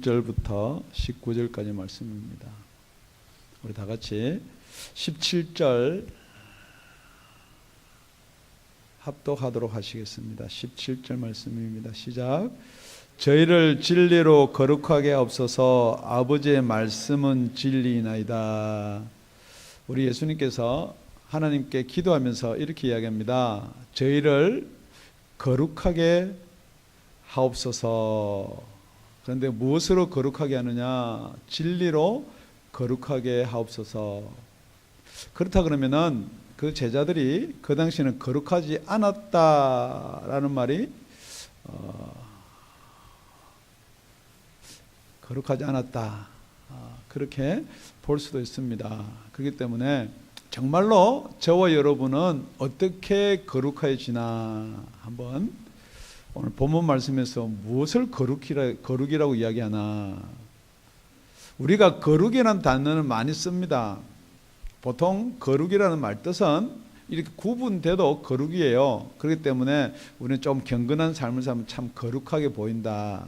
16절부터 19절까지 말씀입니다. 우리 다 같이 17절 합독하도록 하시겠습니다. 17절 말씀입니다. 시작. 저희를 진리로 거룩하게 하옵소서. 아버지의 말씀은 진리이나이다. 우리 예수님께서 하나님께 기도하면서 이렇게 이야기합니다. 저희를 거룩하게 하옵소서. 그런데 무엇으로 거룩하게 하느냐? 진리로 거룩하게 하옵소서. 그렇다 그러면은 그 제자들이 그 당시에는 거룩하지 않았다라는 말이 거룩하지 않았다, 그렇게 볼 수도 있습니다. 그렇기 때문에 정말로 저와 여러분은 어떻게 거룩해지나 한번 오늘 본문 말씀에서 무엇을 거룩이라고 이야기하나. 우리가 거룩이라는 단어는 많이 씁니다. 보통 거룩이라는 말 뜻은 이렇게 구분돼도 거룩이에요. 그렇기 때문에 우리는 좀 경건한 삶을 살면 참 거룩하게 보인다.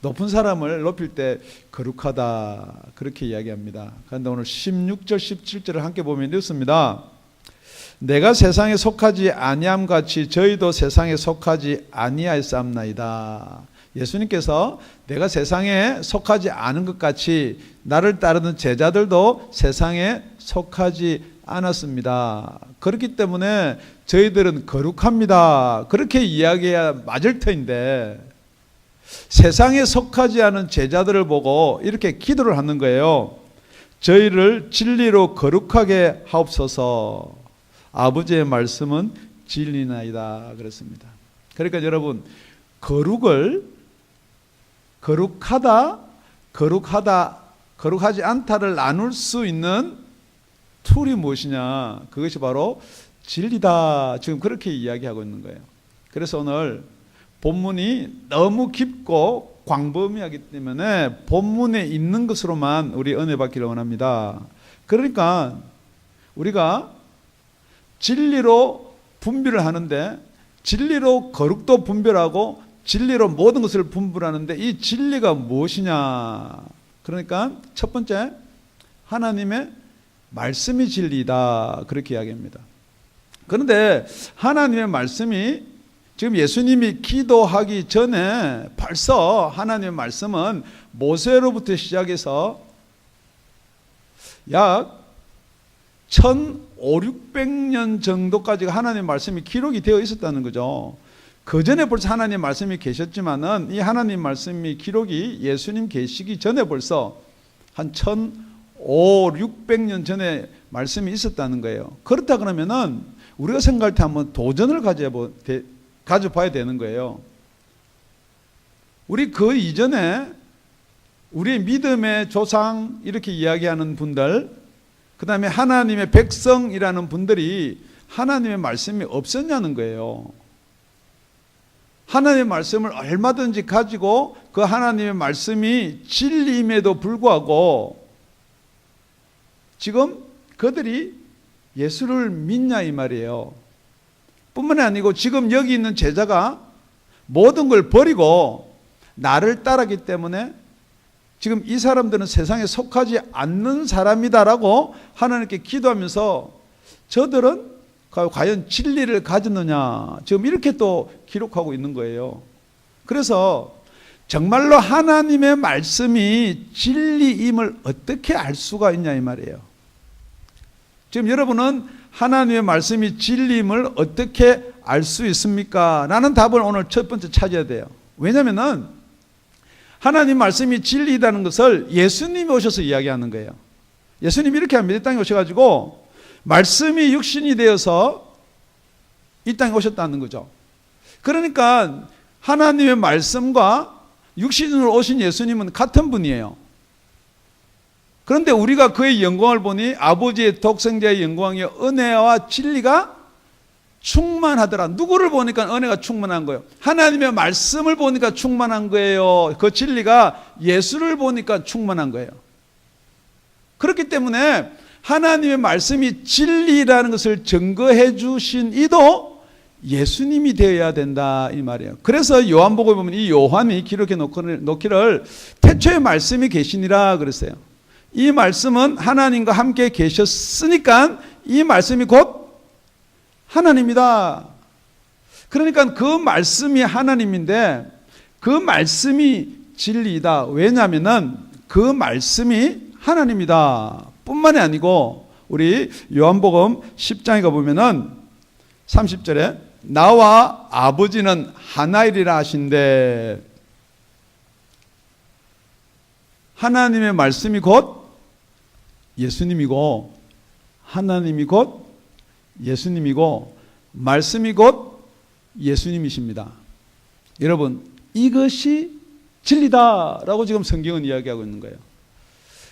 높은 사람을 높일 때 거룩하다, 그렇게 이야기합니다. 그런데 오늘 16절 17절을 함께 보면 이렇습니다. 내가 세상에 속하지 아니함 같이 저희도 세상에 속하지 아니하였사옵나이다. 예수님께서 내가 세상에 속하지 않은 것 같이 나를 따르는 제자들도 세상에 속하지 않았습니다. 그렇기 때문에 저희들은 거룩합니다, 그렇게 이야기해야 맞을 터인데 세상에 속하지 않은 제자들을 보고 이렇게 기도를 하는 거예요. 저희를 진리로 거룩하게 하옵소서. 아버지의 말씀은 진리나이다 그랬습니다. 그러니까 여러분, 거룩하지 않다를 나눌 수 있는 툴이 무엇이냐? 그것이 바로 진리다. 지금 그렇게 이야기하고 있는 거예요. 그래서 오늘 본문이 너무 깊고 광범위하기 때문에 본문에 있는 것으로만 우리 은혜 받기를 원합니다. 그러니까 우리가 진리로 분별을 하는데, 진리로 거룩도 분별하고 진리로 모든 것을 분별하는데 이 진리가 무엇이냐? 그러니까 첫 번째, 하나님의 말씀이 진리다, 그렇게 이야기합니다. 그런데 하나님의 말씀이, 지금 예수님이 기도하기 전에 벌써 하나님의 말씀은 모세로부터 시작해서 약 1500~1600년 정도까지 하나님의 말씀이 기록이 되어 있었다는 거죠. 그 전에 벌써 하나님의 말씀이 계셨지만은 이 하나님의 말씀이 기록이 예수님 계시기 전에 벌써 한 1500~1600년 전에 말씀이 있었다는 거예요. 그렇다 그러면은 우리가 생각할 때 한번 도전을 가져봐야 되는 거예요. 우리 그 이전에 우리의 믿음의 조상 이렇게 이야기하는 분들, 그 다음에 하나님의 백성이라는 분들이 하나님의 말씀이 없었냐는 거예요. 하나님의 말씀을 얼마든지 가지고 그 하나님의 말씀이 진리임에도 불구하고 지금 그들이 예수를 믿냐 이 말이에요. 뿐만 아니고 지금 여기 있는 제자가 모든 걸 버리고 나를 따르기 때문에 지금 이 사람들은 세상에 속하지 않는 사람이다라고 하나님께 기도하면서 저들은 과연 진리를 가졌느냐, 지금 이렇게 또 기록하고 있는 거예요. 그래서 정말로 하나님의 말씀이 진리임을 어떻게 알 수가 있냐 이 말이에요. 지금 여러분은 하나님의 말씀이 진리임을 어떻게 알 수 있습니까? 라는 답을 오늘 첫 번째 찾아야 돼요. 왜냐하면 하나님 말씀이 진리이다는 것을 예수님이 오셔서 이야기하는 거예요. 예수님이 이렇게 합니다. 이 땅에 오셔가지고 말씀이 육신이 되어서 이 땅에 오셨다는 거죠. 그러니까 하나님의 말씀과 육신으로 오신 예수님은 같은 분이에요. 그런데 우리가 그의 영광을 보니 아버지의 독생자의 영광이 은혜와 진리가 충만하더라. 누구를 보니까 은혜가 충만한 거예요? 하나님의 말씀을 보니까 충만한 거예요. 그 진리가 예수를 보니까 충만한 거예요. 그렇기 때문에 하나님의 말씀이 진리라는 것을 증거해 주신 이도 예수님이 되어야 된다 이 말이에요. 그래서 요한복음에 보면 이 요한이 기록해 놓기를 태초에 말씀이 계시니라 그랬어요. 이 말씀은 하나님과 함께 계셨으니까 이 말씀이 곧 하나님이다. 그러니까 그 말씀이 하나님인데 그 말씀이 진리이다. 왜냐하면 그 말씀이 하나님이다 뿐만이 아니고 우리 요한복음 10장에 가보면은 30절에 나와 아버지는 하나이리라 하신대. 하나님의 말씀이 곧 예수님이고 하나님이 곧 예수님이고 말씀이 곧 예수님이십니다. 여러분 이것이 진리다라고 지금 성경은 이야기하고 있는 거예요.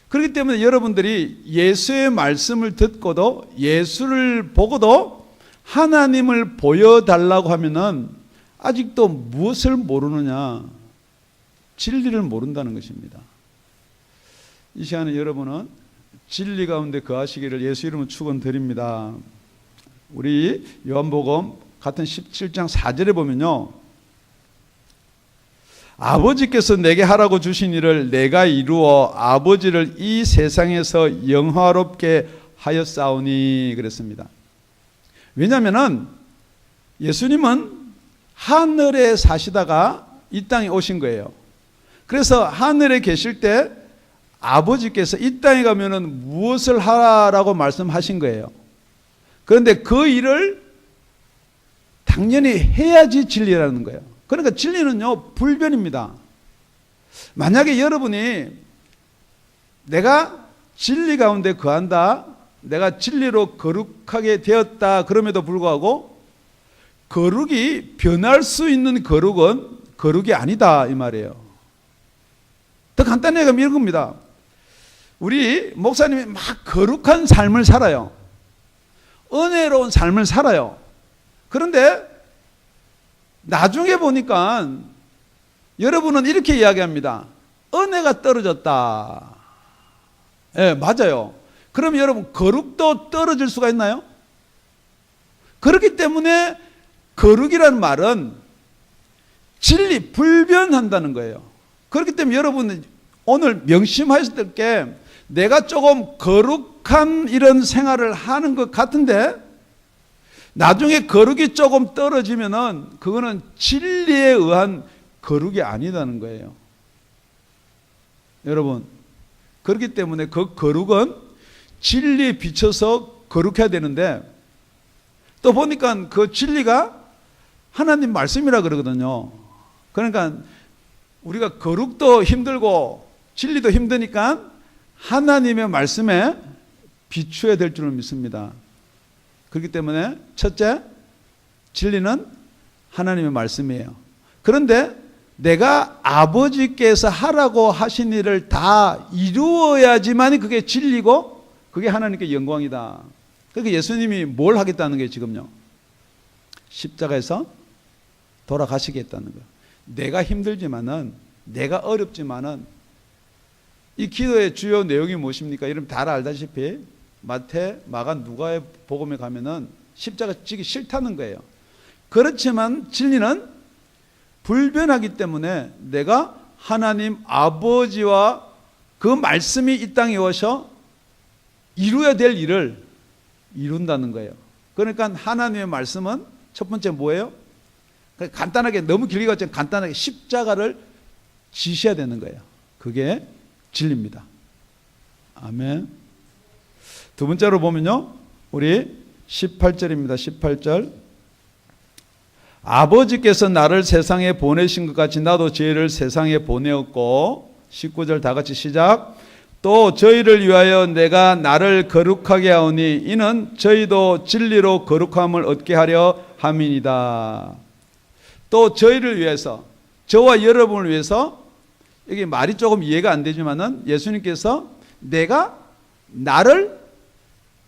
그렇기 때문에 여러분들이 예수의 말씀을 듣고도 예수를 보고도 하나님을 보여달라고 하면은 아직도 무엇을 모르느냐? 진리를 모른다는 것입니다. 이 시간에 여러분은 진리 가운데 거하시기를 예수 이름으로 축원드립니다. 우리 요한복음 같은 17장 4절에 보면요. 아버지께서 내게 하라고 주신 일을 내가 이루어 아버지를 이 세상에서 영화롭게 하였사오니 그랬습니다. 왜냐하면 예수님은 하늘에 사시다가 이 땅에 오신 거예요. 그래서 하늘에 계실 때 아버지께서 이 땅에 가면은 무엇을 하라고 말씀하신 거예요. 그런데 그 일을 당연히 해야지 진리라는 거예요. 그러니까 진리는요 불변입니다. 만약에 여러분이 내가 진리 가운데 거한다, 내가 진리로 거룩하게 되었다 그럼에도 불구하고 거룩이 변할 수 있는 거룩은 거룩이 아니다 이 말이에요. 더 간단히 얘기하면 이런 겁니다. 우리 목사님이 막 거룩한 삶을 살아요. 은혜로운 삶을 살아요. 그런데 나중에 보니까 여러분은 이렇게 이야기합니다. 은혜가 떨어졌다. 예, 맞아요. 그럼 여러분 거룩도 떨어질 수가 있나요? 그렇기 때문에 거룩이라는 말은 진리 불변한다는 거예요. 그렇기 때문에 여러분 오늘 명심하셔야 될 게 내가 조금 거룩한 이런 생활을 하는 것 같은데 나중에 거룩이 조금 떨어지면은 그거는 진리에 의한 거룩이 아니다는 거예요. 여러분, 그렇기 때문에 그 거룩은 진리에 비춰서 거룩해야 되는데 또 보니까 그 진리가 하나님 말씀이라 그러거든요. 그러니까 우리가 거룩도 힘들고 진리도 힘드니까 하나님의 말씀에 비추어야 될 줄을 믿습니다. 그렇기 때문에 첫째, 진리는 하나님의 말씀이에요. 그런데 내가 아버지께서 하라고 하신 일을 다 이루어야지만 그게 진리고 그게 하나님께 영광이다. 그러니까 예수님이 뭘 하겠다는 게 지금요? 십자가에서 돌아가시겠다는 거예요. 내가 힘들지만은 내가 어렵지만은 이 기도의 주요 내용이 무엇입니까? 여러분 다 알다시피 마태, 마가, 누가의 복음에 가면은 십자가 지기 싫다는 거예요. 그렇지만 진리는 불변하기 때문에 내가 하나님 아버지와 그 말씀이 이 땅에 오셔 이루어야 될 일을 이룬다는 거예요. 그러니까 하나님의 말씀은 첫 번째 뭐예요? 간단하게, 너무 길게 갔지만 간단하게 십자가를 지셔야 되는 거예요. 그게 진리입니다. 아멘. 두 번째로 보면요, 우리 18절입니다. 18절. 아버지께서 나를 세상에 보내신 것 같이 나도 저희를 세상에 보내었고, 19절 다 같이 시작. 또 저희를 위하여 내가 나를 거룩하게 하오니 이는 저희도 진리로 거룩함을 얻게 하려 함이니이다. 또 저희를 위해서, 저와 여러분을 위해서, 이게 말이 조금 이해가 안 되지만은 예수님께서 내가 나를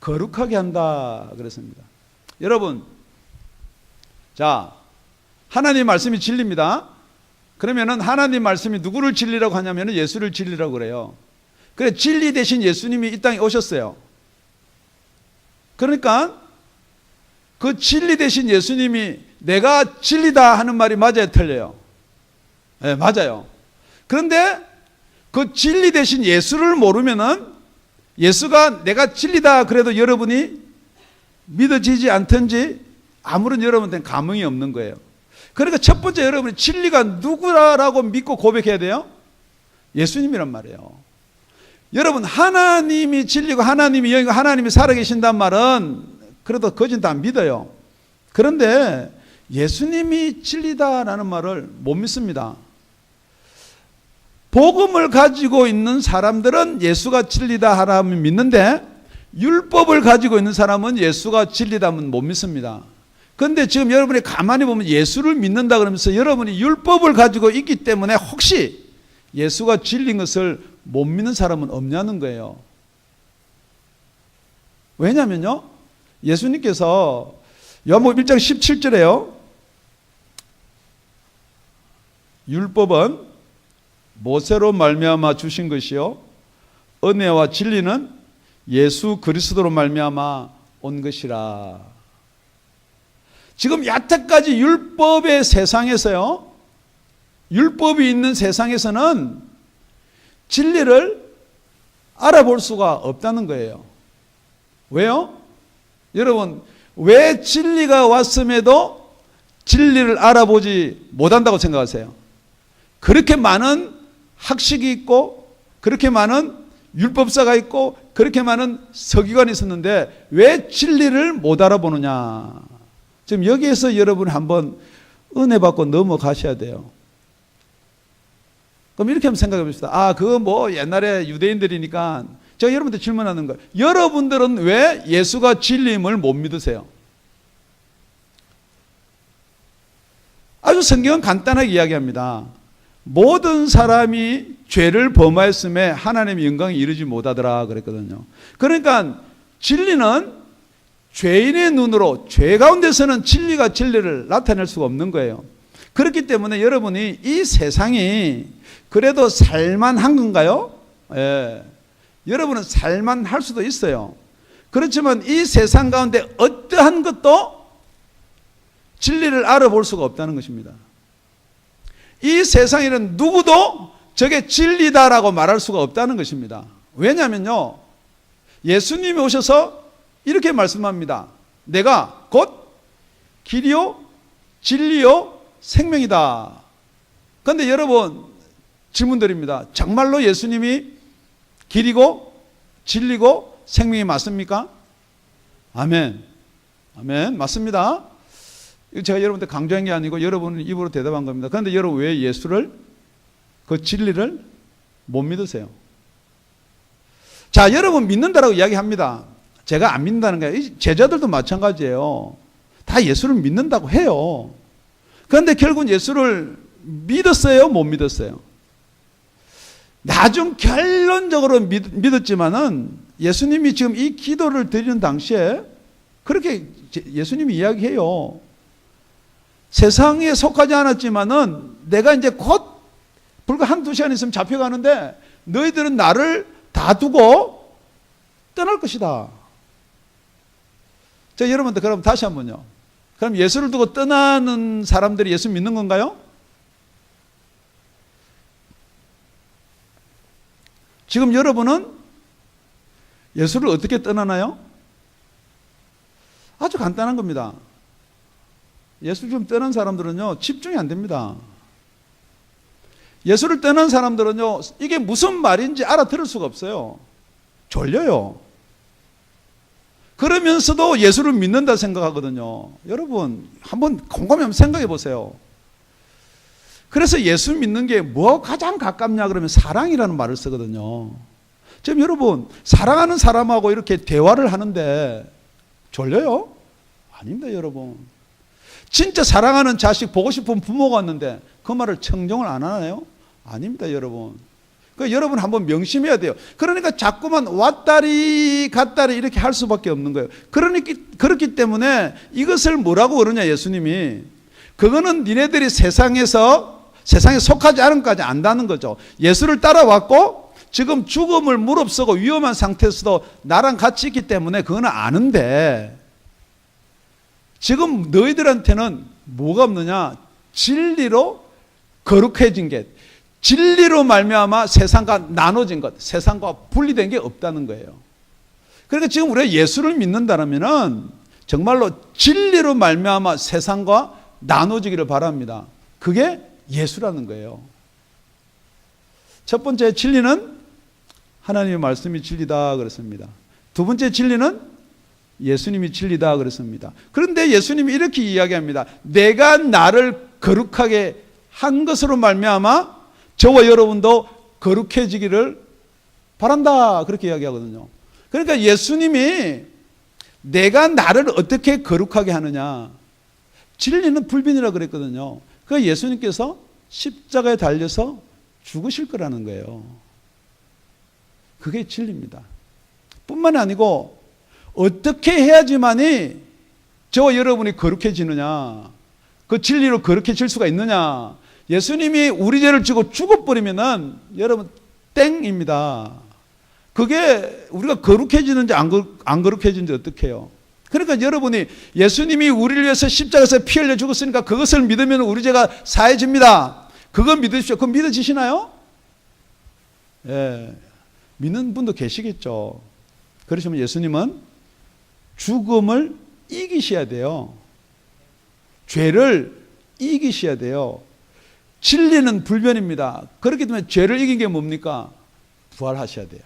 거룩하게 한다 그랬습니다. 여러분, 자, 하나님 말씀이 진리입니다. 그러면은 하나님 말씀이 누구를 진리라고 하냐면은 예수를 진리라고 그래요. 그래, 진리 대신 예수님이 이 땅에 오셨어요. 그러니까 그 진리 대신 예수님이 내가 진리다 하는 말이 맞아요, 틀려요? 네, 맞아요. 그런데 그 진리 대신 예수를 모르면은 예수가 내가 진리다 그래도 여러분이 믿어지지 않든지 아무런 여러분한테는 감흥이 없는 거예요. 그러니까 첫 번째 여러분이 진리가 누구라고 믿고 고백해야 돼요? 예수님이란 말이에요. 여러분 하나님이 진리고 하나님이 영이고 하나님이 살아계신단 말은 그래도 거진 다 믿어요. 그런데 예수님이 진리다라는 말을 못 믿습니다. 복음을 가지고 있는 사람들은 예수가 진리다 하라면 믿는데 율법을 가지고 있는 사람은 예수가 진리다면 못 믿습니다. 그런데 지금 여러분이 가만히 보면 예수를 믿는다 그러면서 여러분이 율법을 가지고 있기 때문에 혹시 예수가 진리인 것을 못 믿는 사람은 없냐는 거예요. 왜냐면요, 예수님께서 요한복음 1장 17절에요. 율법은 모세로 말미암아 주신 것이요 은혜와 진리는 예수 그리스도로 말미암아 온 것이라. 지금 여태까지 율법의 세상에서요, 율법이 있는 세상에서는 진리를 알아볼 수가 없다는 거예요. 왜요? 여러분, 왜 진리가 왔음에도 진리를 알아보지 못한다고 생각하세요? 그렇게 많은 학식이 있고 그렇게 많은 율법사가 있고 그렇게 많은 서기관이 있었는데 왜 진리를 못 알아보느냐. 지금 여기에서 여러분 한번 은혜 받고 넘어가셔야 돼요. 그럼 이렇게 한번 생각해 봅시다. 아, 그거 뭐 옛날에 유대인들이니까. 제가 여러분한테 질문하는 거예요. 여러분들은 왜 예수가 진리임을 못 믿으세요? 아주 성경은 간단하게 이야기합니다. 모든 사람이 죄를 범하였음에 하나님의 영광에 이르지 못하더라 그랬거든요. 그러니까 진리는 죄인의 눈으로, 죄 가운데서는 진리가 진리를 나타낼 수가 없는 거예요. 그렇기 때문에 여러분이 이 세상이 그래도 살만한 건가요? 예. 여러분은 살만할 수도 있어요. 그렇지만 이 세상 가운데 어떠한 것도 진리를 알아볼 수가 없다는 것입니다. 이 세상에는 누구도 저게 진리다라고 말할 수가 없다는 것입니다. 왜냐하면요, 예수님이 오셔서 이렇게 말씀합니다. 내가 곧 길이요 진리요 생명이다. 그런데 여러분 질문드립니다. 정말로 예수님이 길이고 진리고 생명이 맞습니까? 아멘. 아멘. 맞습니다. 제가 여러분한테 강조한 게 아니고 여러분은 입으로 대답한 겁니다. 그런데 여러분 왜 예수를, 그 진리를 못 믿으세요? 자, 여러분 믿는다라고 이야기합니다. 제가 안 믿는다는 거예요. 제자들도 마찬가지예요. 다 예수를 믿는다고 해요. 그런데 결국은 예수를 믿었어요? 못 믿었어요? 나중 결론적으로 믿었지만은 예수님이 지금 이 기도를 드리는 당시에 그렇게 예수님이 이야기해요. 세상에 속하지 않았지만은 내가 이제 곧 불과 한두 시간 있으면 잡혀가는데 너희들은 나를 다 두고 떠날 것이다. 자, 여러분들 그럼 다시 한번요. 그럼 예수를 두고 떠나는 사람들이 예수 믿는 건가요? 지금 여러분은 예수를 어떻게 떠나나요? 아주 간단한 겁니다. 예수를 좀 떠난 사람들은요, 집중이 안 됩니다. 예수를 떠난 사람들은요, 이게 무슨 말인지 알아들을 수가 없어요. 졸려요. 그러면서도 예수를 믿는다 생각하거든요. 여러분, 한번 곰곰이 한번 생각해 보세요. 그래서 예수 믿는 게 뭐하고 가장 가깝냐 그러면 사랑이라는 말을 쓰거든요. 지금 여러분, 사랑하는 사람하고 이렇게 대화를 하는데 졸려요? 아닙니다, 여러분. 진짜 사랑하는 자식 보고 싶은 부모가 왔는데 그 말을 청정을 안 하나요? 아닙니다, 여러분. 그러니까 여러분 한번 명심해야 돼요. 그러니까 자꾸만 왔다리 갔다리 이렇게 할 수밖에 없는 거예요. 그렇기 때문에 이것을 뭐라고 그러냐, 예수님이. 그거는 니네들이 세상에 속하지 않은 것까지 안다는 거죠. 예수를 따라왔고 지금 죽음을 무릅쓰고 위험한 상태에서도 나랑 같이 있기 때문에 그거는 아는데 지금 너희들한테는 뭐가 없느냐? 진리로 거룩해진 게, 진리로 말미암아 세상과 나눠진 것, 세상과 분리된 게 없다는 거예요. 그러니까 지금 우리가 예수를 믿는다면은 정말로 진리로 말미암아 세상과 나눠지기를 바랍니다. 그게 예수라는 거예요. 첫 번째 진리는 하나님의 말씀이 진리다 그랬습니다. 두 번째 진리는 예수님이 진리다 그랬습니다. 그런데 예수님이 이렇게 이야기합니다. 내가 나를 거룩하게 한 것으로 말미암아 저와 여러분도 거룩해지기를 바란다 그렇게 이야기하거든요. 그러니까 예수님이 내가 나를 어떻게 거룩하게 하느냐, 진리는 불변이라고 그랬거든요. 그러니까 예수님께서 십자가에 달려서 죽으실 거라는 거예요. 그게 진리입니다. 뿐만 아니고 어떻게 해야지만이 저와 여러분이 거룩해지느냐, 그 진리로 거룩해질 수가 있느냐. 예수님이 우리 죄를 지고 죽어버리면은 여러분 땡입니다. 그게 우리가 거룩해지는지 안 거룩해지는지 어떻게 해요? 그러니까 여러분이 예수님이 우리를 위해서 십자가에서 피 흘려 죽었으니까 그것을 믿으면 우리 죄가 사해집니다. 그거 믿으십시오. 그거 믿어지시나요? 예, 믿는 분도 계시겠죠. 그러시면 예수님은 죽음을 이기셔야 돼요. 죄를 이기셔야 돼요. 진리는 불변입니다. 그렇기 때문에 죄를 이긴 게 뭡니까? 부활하셔야 돼요.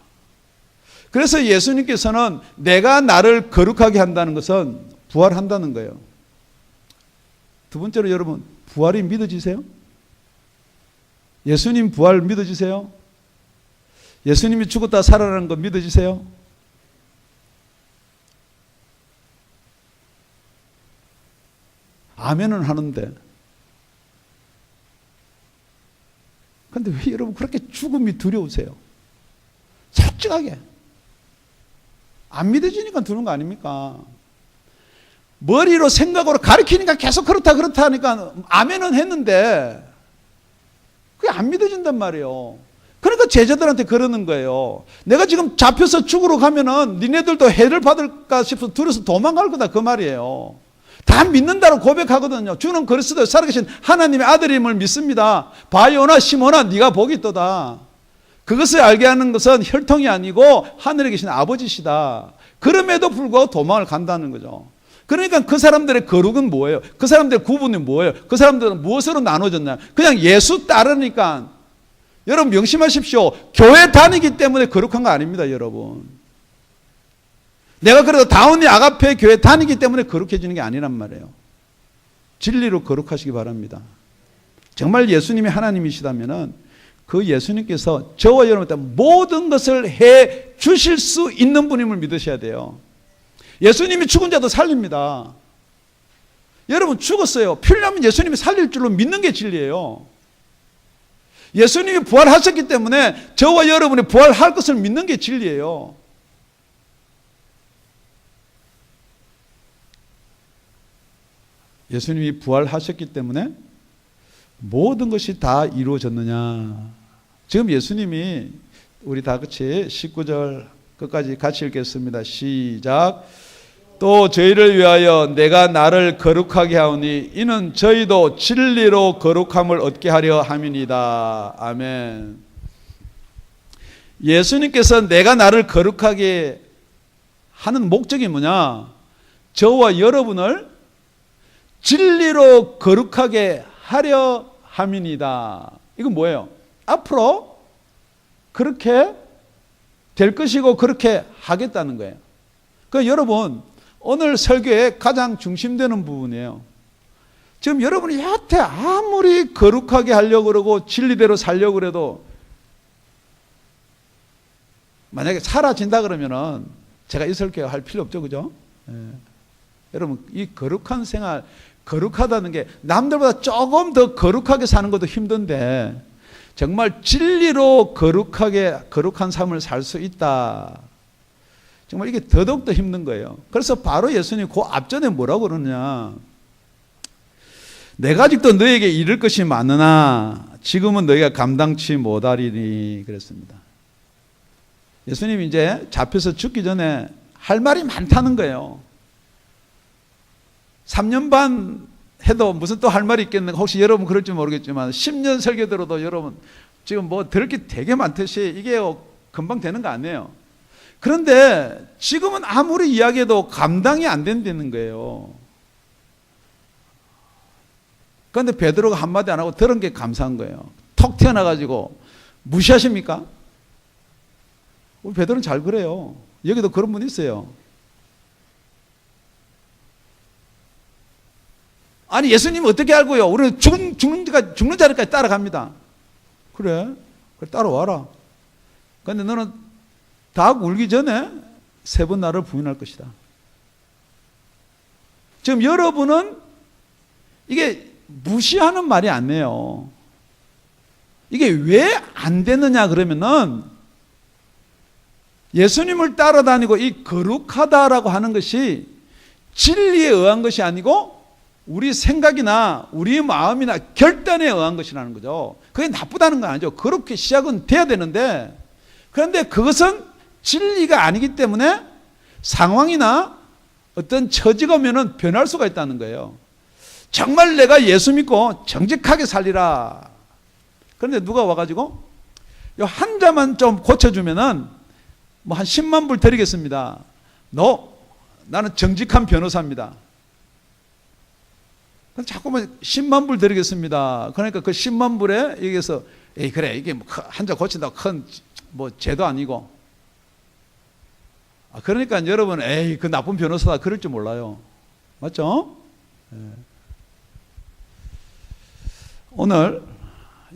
그래서 예수님께서는 내가 나를 거룩하게 한다는 것은 부활한다는 거예요. 두 번째로 여러분, 부활이 믿어지세요? 예수님 부활 믿어지세요? 예수님이 죽었다 살아나는 거 믿어지세요? 아멘은 하는데, 그런데 왜 여러분 그렇게 죽음이 두려우세요? 솔직하게. 안 믿어지니까 두는 거 아닙니까? 머리로 생각으로 가르치니까 계속 그렇다 하니까 아멘은 했는데 그게 안 믿어진단 말이에요. 그러니까 제자들한테 그러는 거예요. 내가 지금 잡혀서 죽으러 가면은 니네들도 해를 받을까 싶어서 둘이서 도망갈 거다 그 말이에요. 다 믿는다고 고백하거든요. 주는 그리스도 살아계신 하나님의 아들임을 믿습니다. 바요나 시몬아 네가 복이 있도다. 그것을 알게 하는 것은 혈통이 아니고 하늘에 계신 아버지시다. 그럼에도 불구하고 도망을 간다는 거죠. 그러니까 그 사람들의 거룩은 뭐예요? 그 사람들의 구분이 뭐예요? 그 사람들은 무엇으로 나눠졌냐? 그냥 예수 따르니까. 여러분 명심하십시오. 교회 다니기 때문에 거룩한 거 아닙니다, 여러분. 내가 그래도 다운이 아가페 교회 다니기 때문에 거룩해지는 게 아니란 말이에요. 진리로 거룩하시기 바랍니다. 정말 예수님이 하나님이시다면은 그 예수님께서 저와 여러분한테 모든 것을 해 주실 수 있는 분임을 믿으셔야 돼요. 예수님이 죽은 자도 살립니다. 여러분 죽었어요. 필요하면 예수님이 살릴 줄로 믿는 게 진리예요. 예수님이 부활하셨기 때문에 저와 여러분이 부활할 것을 믿는 게 진리예요. 예수님이 부활하셨기 때문에 모든 것이 다 이루어졌느냐. 지금 예수님이 우리 다 같이 19절 끝까지 같이 읽겠습니다. 시작. 또 저희를 위하여 내가 나를 거룩하게 하오니 이는 저희도 진리로 거룩함을 얻게 하려 함이니이다. 아멘. 예수님께서 내가 나를 거룩하게 하는 목적이 뭐냐? 저와 여러분을 진리로 거룩하게 하려 함이니이다. 이건 뭐예요? 앞으로 그렇게 될 것이고 그렇게 하겠다는 거예요. 그러니까 여러분 오늘 설교의 가장 중심되는 부분이에요. 지금 여러분이 여태 아무리 거룩하게 하려고 그러고 진리대로 살려고 그래도 만약에 사라진다 그러면은 제가 이 설교 할 필요 없죠, 그죠? 예. 여러분 이 거룩한 생활, 거룩하다는 게 남들보다 조금 더 거룩하게 사는 것도 힘든데 정말 진리로 거룩한 삶을 살 수 있다. 정말 이게 더더욱 더 힘든 거예요. 그래서 바로 예수님이 그 앞전에 뭐라고 그러느냐. 내가 아직도 너에게 이를 것이 많으나 지금은 너희가 감당치 못하리니 그랬습니다. 예수님이 이제 잡혀서 죽기 전에 할 말이 많다는 거예요. 3년 반 해도 무슨 또 할 말이 있겠는가? 혹시 여러분 그럴지 모르겠지만 10년 설교 들어도 여러분 지금 뭐 들을 게 되게 많듯이 이게 금방 되는 거 아니에요. 그런데 지금은 아무리 이야기해도 감당이 안 된다는 거예요. 그런데 베드로가 한마디 안 하고 들은 게 감사한 거예요. 톡 튀어나가지고 무시하십니까? 우리 베드로는 잘 그래요. 여기도 그런 분 있어요. 아니 예수님 어떻게 알고요? 우리는 죽는 자리까지 따라갑니다. 그래 따라와라. 그런데 너는 닭 울기 전에 3번 나를 부인할 것이다. 지금 여러분은 이게 무시하는 말이 아니에요. 이게 왜 안 되느냐 그러면은 예수님을 따라다니고 이 거룩하다라고 하는 것이 진리에 의한 것이 아니고 우리 생각이나 우리 마음이나 결단에 의한 것이라는 거죠. 그게 나쁘다는 건 아니죠. 그렇게 시작은 돼야 되는데, 그런데 그것은 진리가 아니기 때문에 상황이나 어떤 처지가 오면은 변할 수가 있다는 거예요. 정말 내가 예수 믿고 정직하게 살리라. 그런데 누가 와가지고 요 한자만 좀 고쳐주면은 뭐 한 10만 불 드리겠습니다. 나는 정직한 변호사입니다. 자꾸만 10만 불 드리겠습니다. 그러니까 그 10만 불에 여기서 그래 이게 뭐 한자 고친다고 큰 뭐 죄도 아니고. 그러니까 여러분 그 나쁜 변호사다 그럴 줄 몰라요. 맞죠? 오늘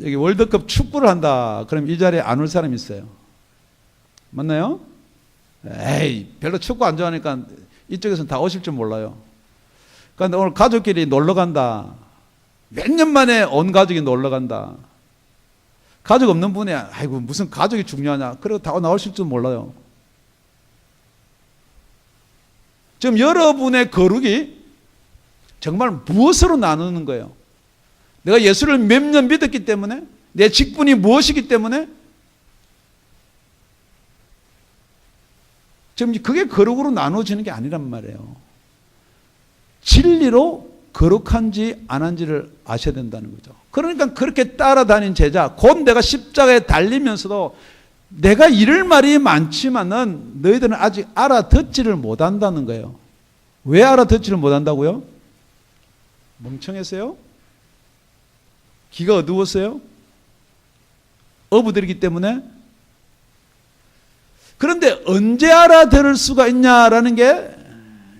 여기 월드컵 축구를 한다. 그럼 이 자리에 안 올 사람이 있어요. 맞나요? 별로 축구 안 좋아하니까 이쪽에서는 다 오실 줄 몰라요. 그런데 오늘 가족끼리 놀러 간다. 몇 년 만에 온 가족이 놀러 간다. 가족 없는 분이 아이고 무슨 가족이 중요하냐. 그리고 다 나오실 줄 몰라요. 지금 여러분의 거룩이 정말 무엇으로 나누는 거예요? 내가 예수를 몇 년 믿었기 때문에, 내 직분이 무엇이기 때문에, 지금 그게 거룩으로 나눠지는 게 아니란 말이에요. 진리로 거룩한지 안 한지를 아셔야 된다는 거죠. 그러니까 그렇게 따라다닌 제자, 곧 내가 십자가에 달리면서도 내가 이럴 말이 많지만은 너희들은 아직 알아듣지를 못한다는 거예요. 왜 알아듣지를 못한다고요? 멍청했어요? 귀가 어두웠어요? 어부들이기 때문에? 그런데 언제 알아들을 수가 있냐라는 게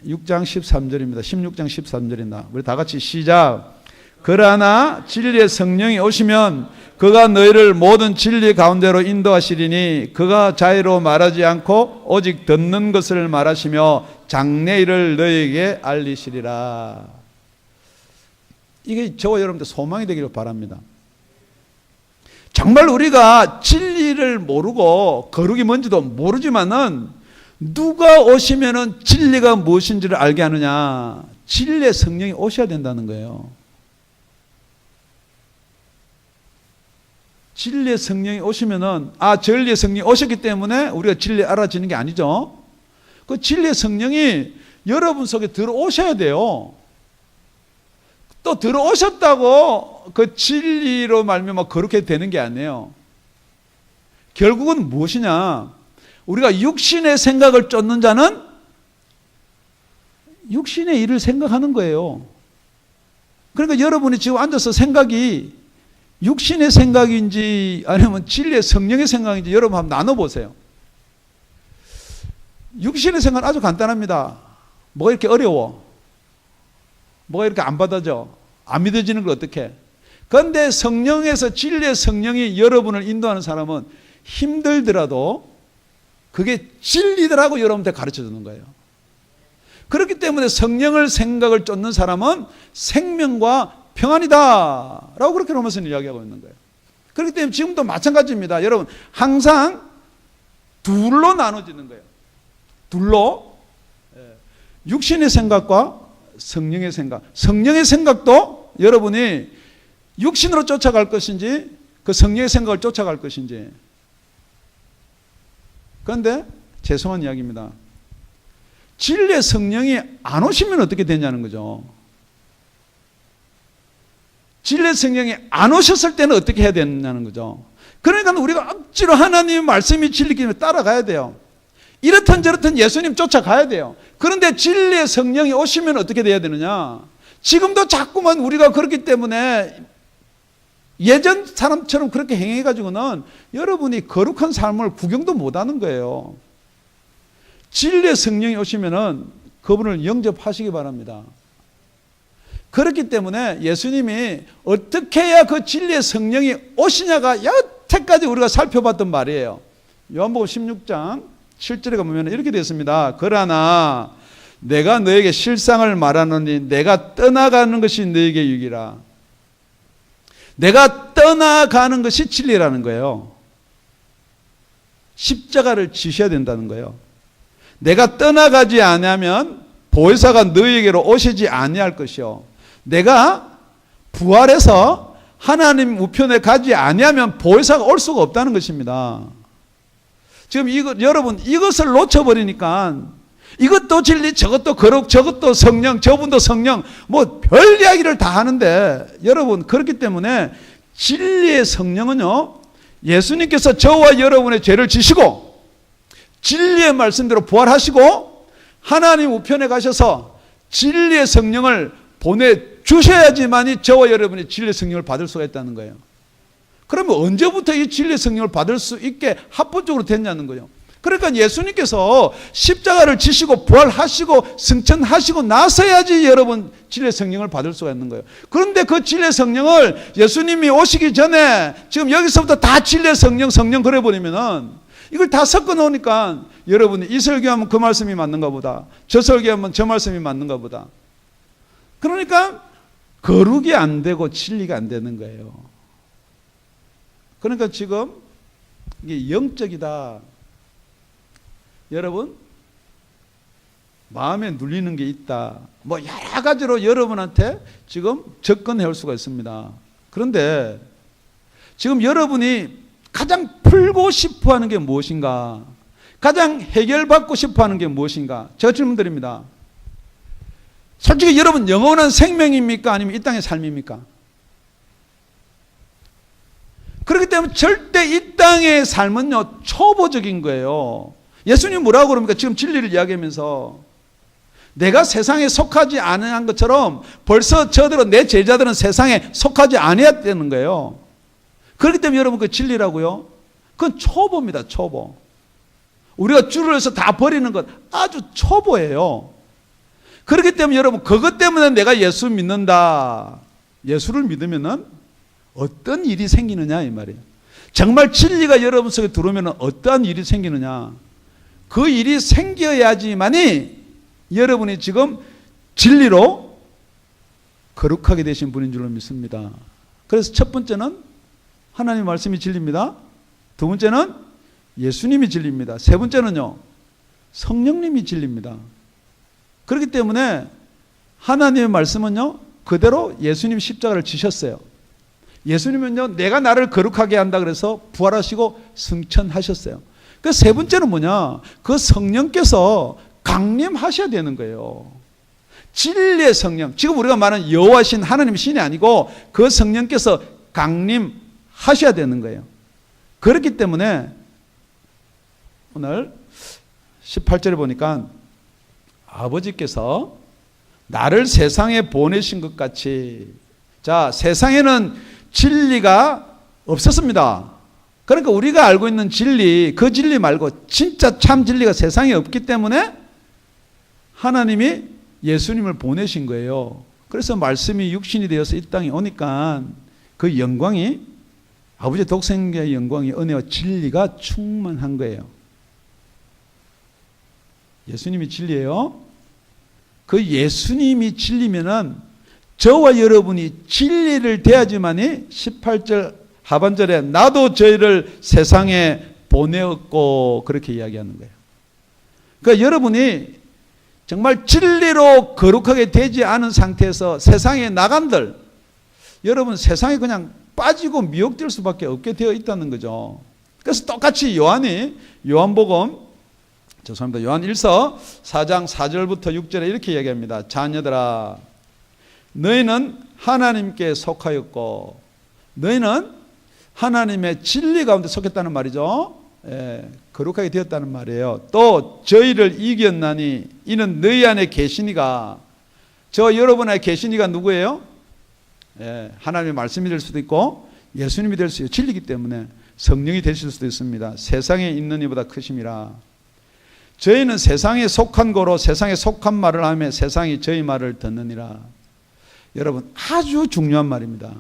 6장 13절입니다. 16장 13절입니다. 우리 다 같이 시작. 그러나 진리의 성령이 오시면 그가 너희를 모든 진리 가운데로 인도하시리니 그가 자의로 말하지 않고 오직 듣는 것을 말하시며 장래일을 너희에게 알리시리라. 이게 저와 여러분들 소망이 되기를 바랍니다. 정말 우리가 진리를 모르고 거룩이 뭔지도 모르지만은 누가 오시면은 진리가 무엇인지를 알게 하느냐? 진리의 성령이 오셔야 된다는 거예요. 진리의 성령이 오시면은 진리의 성령이 오셨기 때문에 우리가 진리 알아지는 게 아니죠. 그 진리의 성령이 여러분 속에 들어오셔야 돼요. 또 들어오셨다고 그 진리로 말미암아 거룩해 되는 게 아니에요. 결국은 무엇이냐? 우리가 육신의 생각을 쫓는 자는 육신의 일을 생각하는 거예요. 그러니까 여러분이 지금 앉아서 생각이 육신의 생각인지 아니면 진리의 성령의 생각인지 여러분 한번 나눠보세요. 육신의 생각은 아주 간단합니다. 뭐가 이렇게 어려워? 뭐가 이렇게 안 받아져? 안 믿어지는 걸 어떻게? 그런데 성령에서 진리의 성령이 여러분을 인도하는 사람은 힘들더라도 그게 진리더라고 여러분한테 가르쳐 주는 거예요. 그렇기 때문에 성령을 생각을 쫓는 사람은 생명과 평안이다 라고 그렇게 로마서는 이야기하고 있는 거예요. 그렇기 때문에 지금도 마찬가지입니다. 여러분 항상 둘로 나눠지는 거예요. 둘로 육신의 생각과 성령의 생각. 성령의 생각도 여러분이 육신으로 쫓아갈 것인지 그 성령의 생각을 쫓아갈 것인지. 그런데 죄송한 이야기입니다. 진리의 성령이 안 오시면 어떻게 되냐는 거죠. 진리의 성령이 안 오셨을 때는 어떻게 해야 되느냐는 거죠. 그러니까 우리가 억지로 하나님의 말씀이 진리기 때문에 따라가야 돼요. 이렇든 저렇든 예수님 쫓아가야 돼요. 그런데 진리의 성령이 오시면 어떻게 돼야 되느냐? 지금도 자꾸만 우리가 그렇기 때문에 예전 사람처럼 그렇게 행해가지고는 여러분이 거룩한 삶을 구경도 못하는 거예요. 진리의 성령이 오시면은 그분을 영접하시기 바랍니다. 그렇기 때문에 예수님이 어떻게 해야 그 진리의 성령이 오시냐가 여태까지 우리가 살펴봤던 말이에요. 요한복음 16장 7절에 보면 이렇게 되어 있습니다. 그러나 내가 너에게 실상을 말하노니 내가 떠나가는 것이 너에게 유익이라. 내가 떠나가는 것이 진리라는 거예요. 십자가를 지셔야 된다는 거예요. 내가 떠나가지 아니하면 보혜사가 너에게로 오시지 아니할 것이요. 내가 부활해서 하나님 우편에 가지 아니하면 보혜사가 올 수가 없다는 것입니다. 지금 여러분 이것을 놓쳐버리니까 이것도 진리, 저것도 거룩, 저것도 성령, 저분도 성령, 뭐 별 이야기를 다 하는데 여러분 그렇기 때문에 진리의 성령은요, 예수님께서 저와 여러분의 죄를 지시고 진리의 말씀대로 부활하시고 하나님 우편에 가셔서 진리의 성령을 보내주셔야지만이 저와 여러분이 진리의 성령을 받을 수가 있다는 거예요. 그러면 언제부터 이 진리의 성령을 받을 수 있게 합법적으로 됐냐는 거예요. 그러니까 예수님께서 십자가를 지시고 부활하시고 승천하시고 나서야지 여러분 진리의 성령을 받을 수가 있는 거예요. 그런데 그 진리의 성령을 예수님이 오시기 전에 지금 여기서부터 다 진리의 성령 그래버리면은 이걸 다 섞어 놓으니까 여러분이 이 설교하면 그 말씀이 맞는가 보다, 저 설교하면 저 말씀이 맞는가 보다. 그러니까 거룩이 안 되고 진리가 안 되는 거예요. 그러니까 지금 이게 영적이다. 여러분 마음에 눌리는 게 있다. 뭐 여러 가지로 여러분한테 지금 접근해 올 수가 있습니다. 그런데 지금 여러분이 가장 풀고 싶어 하는 게 무엇인가? 가장 해결받고 싶어 하는 게 무엇인가? 제가 질문 드립니다. 솔직히 여러분 영원한 생명입니까? 아니면 이 땅의 삶입니까? 그렇기 때문에 절대 이 땅의 삶은요 초보적인 거예요. 예수님 뭐라고 그럽니까? 지금 진리를 이야기하면서 내가 세상에 속하지 않은 것처럼 벌써 저들은 내 제자들은 세상에 속하지 아니했다는 거예요. 그렇기 때문에 여러분 그 진리라고요? 그건 초보입니다. 초보. 우리가 줄을 해서 다 버리는 것 아주 초보예요. 그렇기 때문에 여러분 그것 때문에 내가 예수 믿는다. 예수를 믿으면은 어떤 일이 생기느냐 이 말이에요. 정말 진리가 여러분 속에 들어오면 어떠한 일이 생기느냐. 그 일이 생겨야지만이 여러분이 지금 진리로 거룩하게 되신 분인 줄로 믿습니다. 그래서 첫 번째는 하나님의 말씀이 진리입니다. 두 번째는 예수님이 진리입니다. 세 번째는요 성령님이 진리입니다. 그렇기 때문에 하나님의 말씀은요 그대로 예수님 십자가를 지셨어요. 예수님은요 내가 나를 거룩하게 한다 그래서 부활하시고 승천하셨어요. 그 세 번째는 뭐냐? 그 성령께서 강림하셔야 되는 거예요. 진리의 성령. 지금 우리가 말하는 여호와신 하나님 신이 아니고 그 성령께서 강림하셔야 되는 거예요. 그렇기 때문에 오늘 18절에 보니까 아버지께서 나를 세상에 보내신 것 같이, 자, 세상에는 진리가 없었습니다. 그러니까 우리가 알고 있는 진리, 그 진리 말고 진짜 참 진리가 세상에 없기 때문에 하나님이 예수님을 보내신 거예요. 그래서 말씀이 육신이 되어서 이 땅에 오니까 그 영광이 아버지의 독생자의 영광이 은혜와 진리가 충만한 거예요. 예수님이 진리예요. 그 예수님이 진리면은 저와 여러분이 진리를 대하지만이 18절 하반절에 나도 저희를 세상에 보내었고 그렇게 이야기하는 거예요. 그러니까 여러분이 정말 진리로 거룩하게 되지 않은 상태에서 세상에 나간들 여러분 세상에 그냥 빠지고 미혹될 수밖에 없게 되어 있다는 거죠. 그래서 똑같이 요한복음 요한 1서 4장 4절부터 6절에 이렇게 이야기합니다. 자녀들아 너희는 하나님께 속하였고 너희는 하나님의 진리 가운데 속했다는 말이죠. 거룩하게 되었다는 말이에요. 또 저희를 이겼나니 이는 너희 안에 계시니가. 저 여러분 안에 계시니가 누구예요? 하나님의 말씀이 될 수도 있고 예수님이 될 수 있고 진리이기 때문에 성령이 되실 수도 있습니다. 세상에 있는 이보다 크심이라. 저희는 세상에 속한 거로 세상에 속한 말을 하며 세상이 저희 말을 듣느니라. 여러분 아주 중요한 말입니다.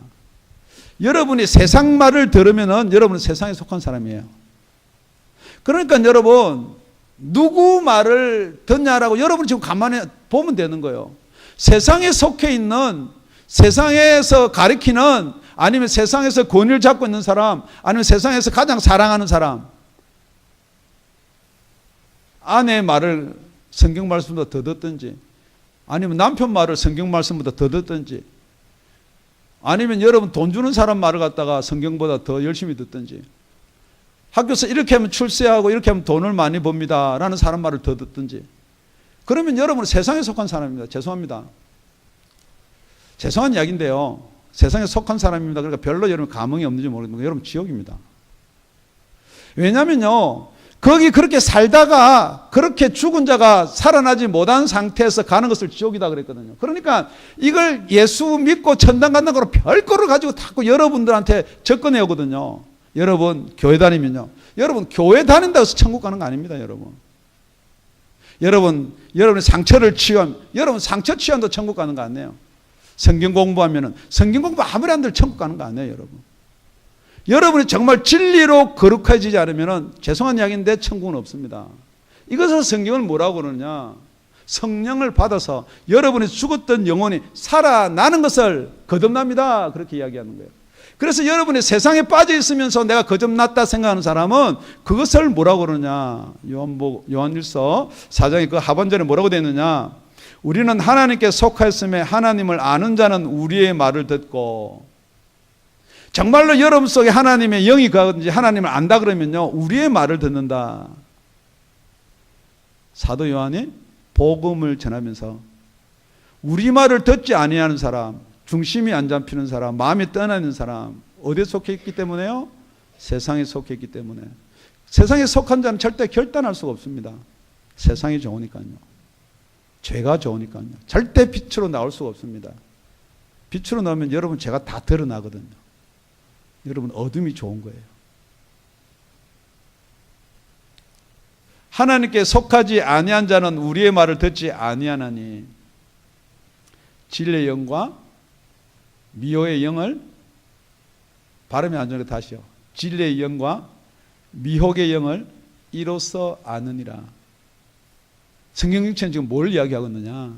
여러분이 세상 말을 들으면은 여러분은 세상에 속한 사람이에요. 그러니까 여러분 누구 말을 듣냐라고 여러분 지금 가만히 보면 되는 거예요. 세상에 속해 있는, 세상에서 가리키는, 아니면 세상에서 권위를 잡고 있는 사람, 아니면 세상에서 가장 사랑하는 사람, 아내 말을 성경 말씀보다 더 듣든지, 아니면 남편 말을 성경 말씀보다 더 듣든지, 아니면 여러분 돈 주는 사람 말을 갖다가 성경보다 더 열심히 듣든지, 학교에서 이렇게 하면 출세하고 이렇게 하면 돈을 많이 법니다 라는 사람 말을 더 듣든지, 그러면 여러분은 세상에 속한 사람입니다. 죄송합니다. 죄송한 이야기인데요, 세상에 속한 사람입니다. 그러니까 별로 여러분 감흥이 없는지 모르겠는데 여러분 지옥입니다. 왜냐면요, 거기 그렇게 살다가 그렇게 죽은 자가 살아나지 못한 상태에서 가는 것을 지옥이다 그랬거든요. 그러니까 이걸 예수 믿고 천당 간다는 거로 별거를 가지고 자꾸 여러분들한테 접근해 오거든요. 여러분 교회 다니면요, 여러분 교회 다닌다고 해서 천국 가는 거 아닙니다. 여러분의 상처를 치유하면, 여러분 상처 치유한다고 천국 가는 거 아니에요. 성경 공부하면은 성경 공부 아무리 안 돼도 천국 가는 거 아니에요. 여러분이 정말 진리로 거룩해지지 않으면 죄송한 이야기인데 천국은 없습니다. 이것을 성경을 뭐라고 그러느냐, 성령을 받아서 여러분이 죽었던 영혼이 살아나는 것을 거듭납니다, 그렇게 이야기하는 거예요. 그래서 여러분이 세상에 빠져 있으면서 내가 거듭났다 생각하는 사람은 그것을 뭐라고 그러냐, 요한일서 4장의 그 하반절에 뭐라고 되어 있느냐, 우리는 하나님께 속하였음에 하나님을 아는 자는 우리의 말을 듣고, 정말로 여러분 속에 하나님의 영이 가든지 하나님을 안다 그러면요, 우리의 말을 듣는다. 사도 요한이 복음을 전하면서 우리 말을 듣지 아니하는 사람, 중심이 안 잡히는 사람, 마음이 떠나는 사람, 어디에 속해 있기 때문에요? 세상에 속해 있기 때문에. 세상에 속한 자는 절대 결단할 수가 없습니다. 세상이 좋으니까요, 죄가 좋으니까요. 절대 빛으로 나올 수가 없습니다. 빛으로 나오면 여러분 죄가 다 드러나거든요. 여러분 어둠이 좋은 거예요. 하나님께 속하지 아니한 자는 우리의 말을 듣지 아니하나니 진리의 영과 미혹의 영을, 발음이 안 좋으니까 다시요, 진리의 영과 미혹의 영을 이로써 아느니라. 성경적으로 지금 뭘 이야기하고 있느냐,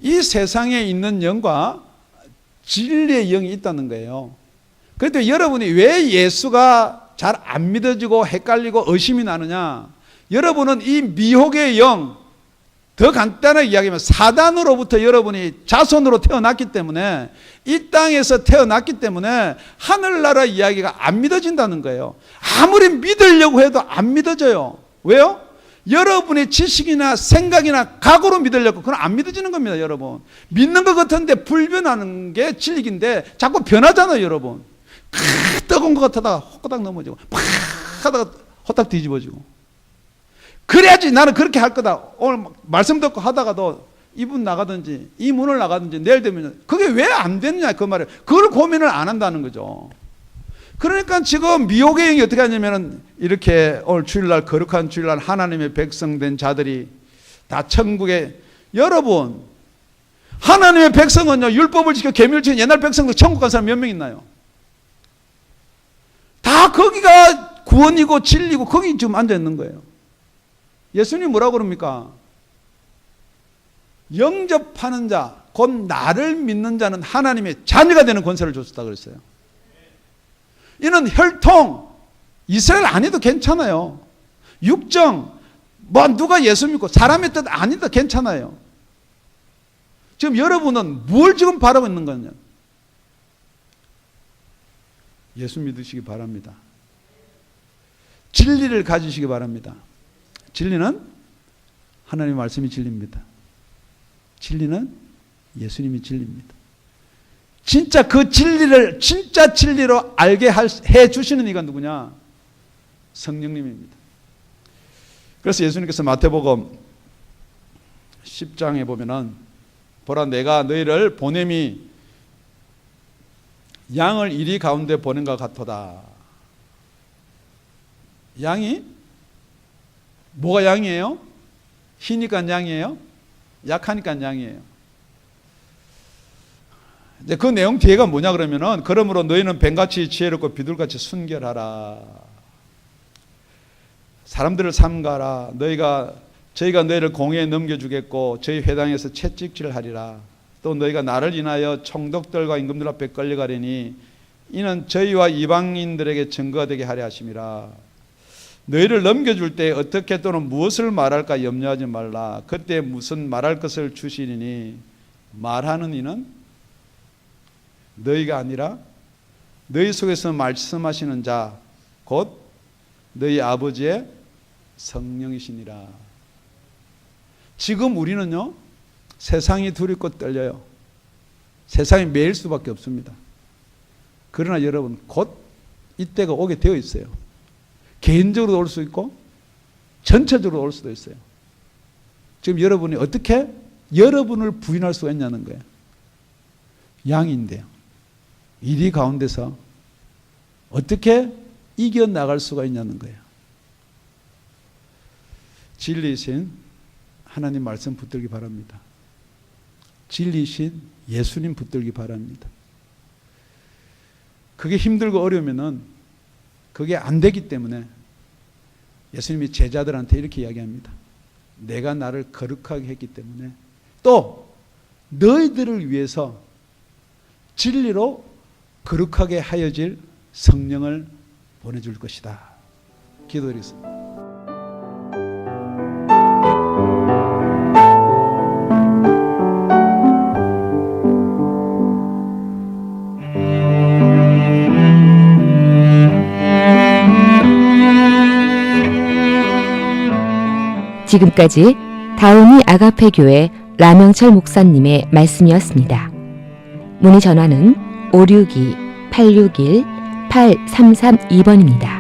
이 세상에 있는 영과 진리의 영이 있다는 거예요. 그런데 여러분이 왜 예수가 잘 안 믿어지고 헷갈리고 의심이 나느냐, 여러분은 이 미혹의 영, 더 간단하게 이야기하면 사단으로부터 여러분이 자손으로 태어났기 때문에, 이 땅에서 태어났기 때문에 하늘나라 이야기가 안 믿어진다는 거예요. 아무리 믿으려고 해도 안 믿어져요. 왜요? 여러분의 지식이나 생각이나 각오로 믿으려고, 그건 안 믿어지는 겁니다. 여러분 믿는 것 같은데 불변하는 게 진리인데 자꾸 변하잖아요. 여러분 뜨거운 것 같다가 호딱 넘어지고 팍 하다가 호딱 뒤집어지고, 그래야지 나는 그렇게 할 거다. 오늘 말씀 듣고 하다가도 이분 나가든지 이 문을 나가든지 내일 되면 그게 왜 안 되느냐, 그 말이에요. 그걸 고민을 안 한다는 거죠. 그러니까 지금 미혹의 영이 어떻게 하냐면은, 이렇게 오늘 주일날, 거룩한 주일날 하나님의 백성된 자들이 다 천국에, 여러분 하나님의 백성은요, 율법을 지켜 계명을 지켜 옛날 백성들 천국 간 사람 몇 명 있나요? 다 거기가 구원이고 진리고 거기 지금 앉아 있는 거예요. 예수님이 뭐라고 그럽니까? 영접하는 자, 곧 나를 믿는 자는 하나님의 자녀가 되는 권세를 줬다 그랬어요. 이는 혈통, 이스라엘 아니도 괜찮아요. 육정, 뭐 누가 예수 믿고 사람의 뜻 아니다 괜찮아요. 지금 여러분은 뭘 지금 바라고 있는 거냐? 예수 믿으시기 바랍니다. 진리를 가지시기 바랍니다. 진리는 하나님의 말씀이 진리입니다. 진리는 예수님이 진리입니다. 진짜 그 진리를 진짜 진리로 알게 해 주시는 이가 누구냐? 성령님입니다. 그래서 예수님께서 마태복음 10장에 보면은 보라 내가 너희를 보냄이 양을 이리 가운데 보낸 것 같도다. 양이 뭐가 양이에요? 희니까 양이에요? 약하니까 양이에요. 이제 그 내용 뒤에가 뭐냐 그러면은 그러므로 너희는 뱀같이 지혜롭고 비둘같이 순결하라. 사람들을 삼가라. 저희가 너희를 공회에 넘겨주겠고 저희 회당에서 채찍질을 하리라. 또 너희가 나를 인하여 총독들과 임금들 앞에 끌려가려니 이는 저희와 이방인들에게 증거가 되게 하려 하심이라. 너희를 넘겨줄 때 어떻게 또는 무엇을 말할까 염려하지 말라. 그때 무슨 말할 것을 주시리니 말하는 이는 너희가 아니라 너희 속에서 말씀하시는 자 곧 너희 아버지의 성령이시니라. 지금 우리는요 세상이 두렵고 떨려요. 세상이 매일 수밖에 없습니다. 그러나 여러분 곧 이때가 오게 되어 있어요. 개인적으로 올 수 있고 전체적으로 올 수도 있어요. 지금 여러분이 어떻게 여러분을 부인할 수가 있냐는 거예요. 양인데요. 이리 가운데서 어떻게 이겨나갈 수가 있냐는 거예요. 진리이신 하나님 말씀 붙들기 바랍니다. 진리이신 예수님 붙들기 바랍니다. 그게 힘들고 어려우면은 그게 안 되기 때문에 예수님이 제자들한테 이렇게 이야기합니다. 내가 나를 거룩하게 했기 때문에 또 너희들을 위해서 진리로 거룩하게 하여질 성령을 보내줄 것이다. 기도드리겠습니다. 지금까지 다운이 아가페 교회 라명철 목사님의 말씀이었습니다. 문의 전화는 562-861-8332번입니다.